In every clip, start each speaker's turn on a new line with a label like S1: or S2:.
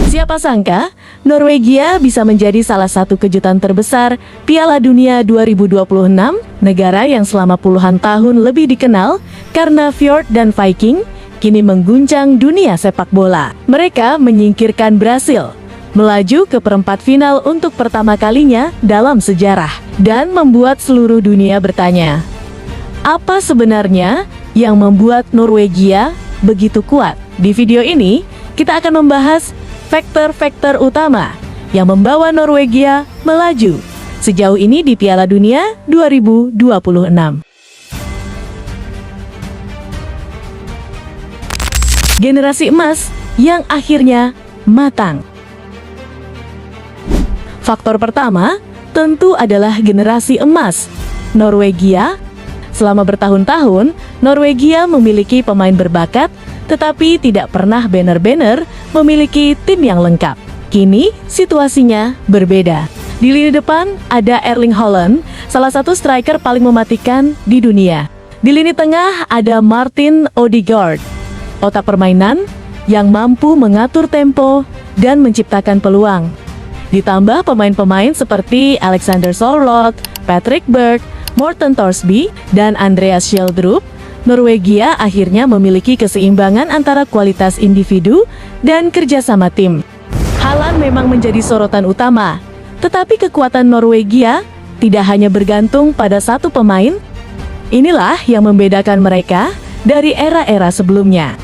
S1: Siapa sangka, Norwegia bisa menjadi salah satu kejutan terbesar Piala Dunia 2026, negara yang selama puluhan tahun lebih dikenal karena Fjord dan Viking, kini mengguncang dunia sepak bola. Mereka menyingkirkan Brasil, melaju ke perempat final untuk pertama kalinya dalam sejarah, dan membuat seluruh dunia bertanya, apa sebenarnya yang membuat Norwegia begitu kuat? Di video ini, kita akan membahas faktor-faktor utama yang membawa Norwegia melaju sejauh ini di Piala Dunia 2026. Generasi emas yang akhirnya matang. Faktor pertama tentu adalah generasi emas Norwegia. Selama bertahun-tahun, Norwegia memiliki pemain berbakat, tetapi tidak pernah benar-benar memiliki tim yang lengkap. Kini, situasinya berbeda. Di lini depan, ada Erling Haaland, salah satu striker paling mematikan di dunia. Di lini tengah, ada Martin Odegaard, otak permainan yang mampu mengatur tempo dan menciptakan peluang. Ditambah pemain-pemain seperti Alexander Sørloth, Patrick Berg, Morten Thorsby, dan Andreas Schjelderup, Norwegia akhirnya memiliki keseimbangan antara kualitas individu dan kerjasama tim. Haaland memang menjadi sorotan utama, tetapi kekuatan Norwegia tidak hanya bergantung pada satu pemain. Inilah yang membedakan mereka dari era-era sebelumnya.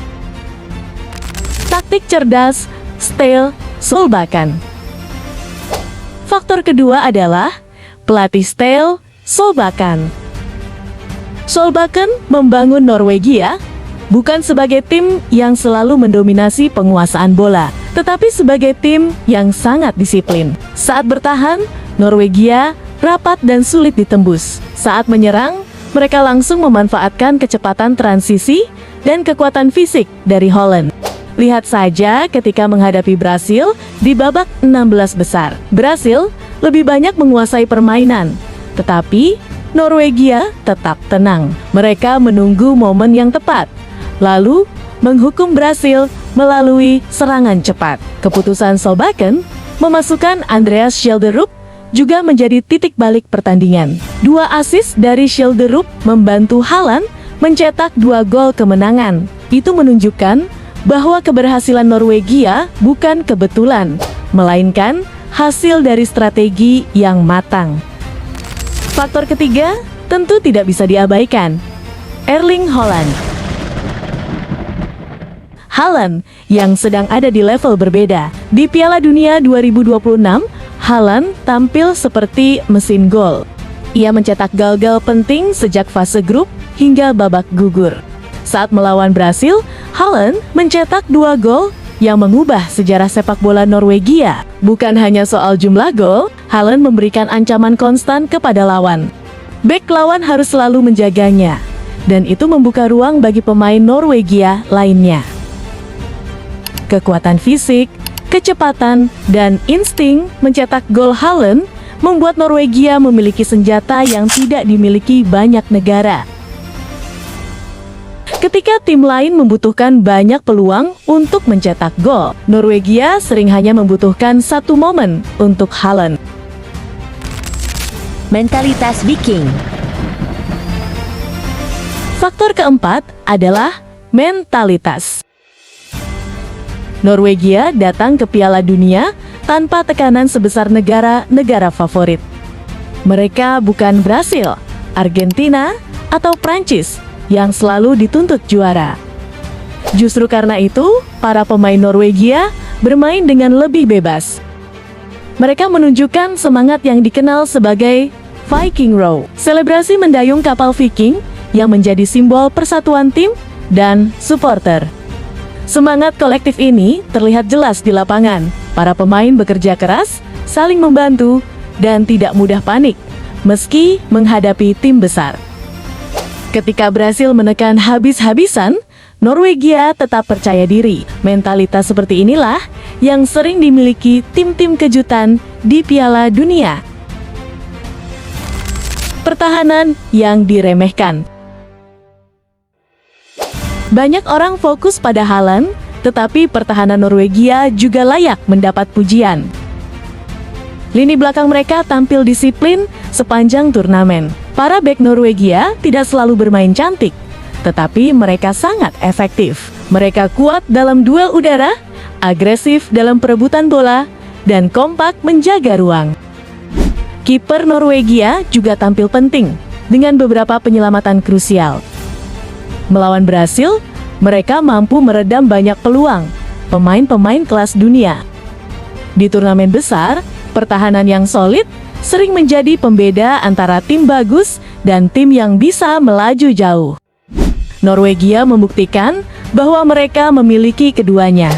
S1: Taktik cerdas, style, Solbakken. Faktor kedua adalah pelatih style, Solbakken. Solbakken membangun Norwegia bukan sebagai tim yang selalu mendominasi penguasaan bola, tetapi sebagai tim yang sangat disiplin. Saat bertahan, Norwegia rapat dan sulit ditembus. Saat menyerang, mereka langsung memanfaatkan kecepatan transisi dan kekuatan fisik dari Haaland. Lihat saja ketika menghadapi Brasil di babak 16 besar. Brasil lebih banyak menguasai permainan, tetapi Norwegia tetap tenang. Mereka menunggu momen yang tepat, lalu menghukum Brasil melalui serangan cepat. Keputusan Solbakken memasukkan Andreas Schjelderup juga menjadi titik balik pertandingan. 2 assist dari Schjelderup membantu Haaland mencetak 2 gol kemenangan. Itu menunjukkan bahwa keberhasilan Norwegia bukan kebetulan, melainkan hasil dari strategi yang matang. Faktor ketiga tentu tidak bisa diabaikan, Erling Haaland. Haaland yang sedang ada di level berbeda. Di Piala Dunia 2026, Haaland tampil seperti mesin gol. Ia mencetak gol-gol penting sejak fase grup hingga babak gugur. Saat melawan Brasil, Haaland mencetak 2 gol yang mengubah sejarah sepak bola Norwegia. Bukan hanya soal jumlah gol, Haaland memberikan ancaman konstan kepada lawan. Bek lawan harus selalu menjaganya, dan itu membuka ruang bagi pemain Norwegia lainnya. Kekuatan fisik, kecepatan, dan insting mencetak gol Haaland membuat Norwegia memiliki senjata yang tidak dimiliki banyak negara. Ketika tim lain membutuhkan banyak peluang untuk mencetak gol, Norwegia sering hanya membutuhkan satu momen untuk Haaland.
S2: Mentalitas Viking.
S1: Faktor keempat adalah mentalitas. Norwegia datang ke Piala Dunia tanpa tekanan sebesar negara-negara favorit. Mereka bukan Brasil, Argentina, atau Prancis yang selalu dituntut juara. Justru karena itu, para pemain Norwegia bermain dengan lebih bebas. Mereka menunjukkan semangat yang dikenal sebagai Viking Row, selebrasi mendayung kapal Viking yang menjadi simbol persatuan tim dan supporter. Semangat kolektif ini terlihat jelas di lapangan. Para pemain bekerja keras, saling membantu, dan tidak mudah panik meski menghadapi tim besar. Ketika Brasil menekan habis-habisan, Norwegia tetap percaya diri. Mentalitas seperti inilah yang sering dimiliki tim-tim kejutan di Piala Dunia. Pertahanan yang diremehkan. Banyak orang fokus pada Haaland, tetapi pertahanan Norwegia juga layak mendapat pujian. Lini belakang mereka tampil disiplin sepanjang turnamen. Para bek Norwegia tidak selalu bermain cantik, tetapi mereka sangat efektif. Mereka kuat dalam duel udara, agresif dalam perebutan bola, dan kompak menjaga ruang. Kiper Norwegia juga tampil penting dengan beberapa penyelamatan krusial. Melawan Brasil, mereka mampu meredam banyak peluang pemain-pemain kelas dunia. Di turnamen besar, pertahanan yang solid sering menjadi pembeda antara tim bagus dan tim yang bisa melaju jauh. Norwegia membuktikan bahwa mereka memiliki keduanya.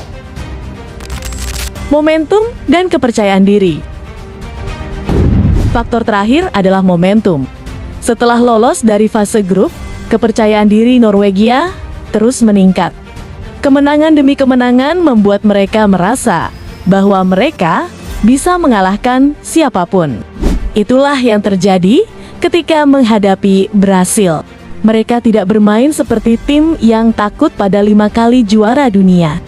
S1: Momentum dan kepercayaan diri. Faktor terakhir adalah momentum. Setelah lolos dari fase grup, kepercayaan diri Norwegia terus meningkat. Kemenangan demi kemenangan membuat mereka merasa bahwa mereka bisa mengalahkan siapapun. Itulah yang terjadi ketika menghadapi Brasil. Mereka tidak bermain seperti tim yang takut pada 5 kali juara dunia.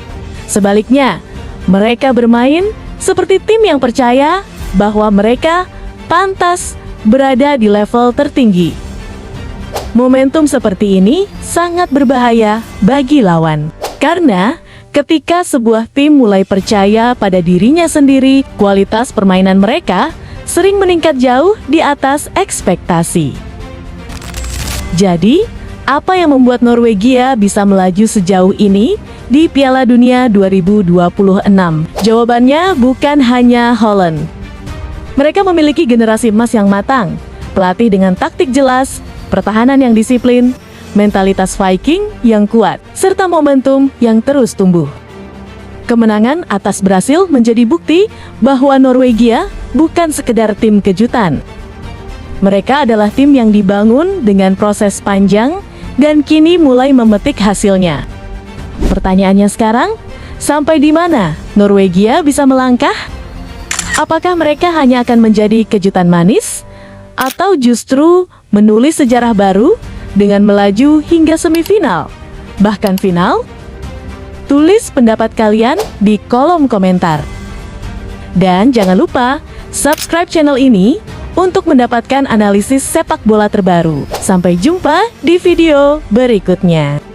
S1: Sebaliknya, mereka bermain seperti tim yang percaya bahwa mereka pantas berada di level tertinggi. Momentum seperti ini sangat berbahaya bagi lawan. Karena ketika sebuah tim mulai percaya pada dirinya sendiri, kualitas permainan mereka sering meningkat jauh di atas ekspektasi. Jadi, apa yang membuat Norwegia bisa melaju sejauh ini di Piala Dunia 2026? Jawabannya bukan hanya Holland. Mereka memiliki generasi emas yang matang, pelatih dengan taktik jelas, pertahanan yang disiplin, mentalitas Viking yang kuat, serta momentum yang terus tumbuh. Kemenangan atas Brasil menjadi bukti bahwa Norwegia bukan sekedar tim kejutan. Mereka adalah tim yang dibangun dengan proses panjang dan kini mulai memetik hasilnya. Pertanyaannya sekarang, sampai di mana Norwegia bisa melangkah? Apakah mereka hanya akan menjadi kejutan manis? Atau justru menulis sejarah baru dengan melaju hingga semifinal, bahkan final? Tulis pendapat kalian di kolom komentar. Dan jangan lupa subscribe channel ini untuk mendapatkan analisis sepak bola terbaru. Sampai jumpa di video berikutnya.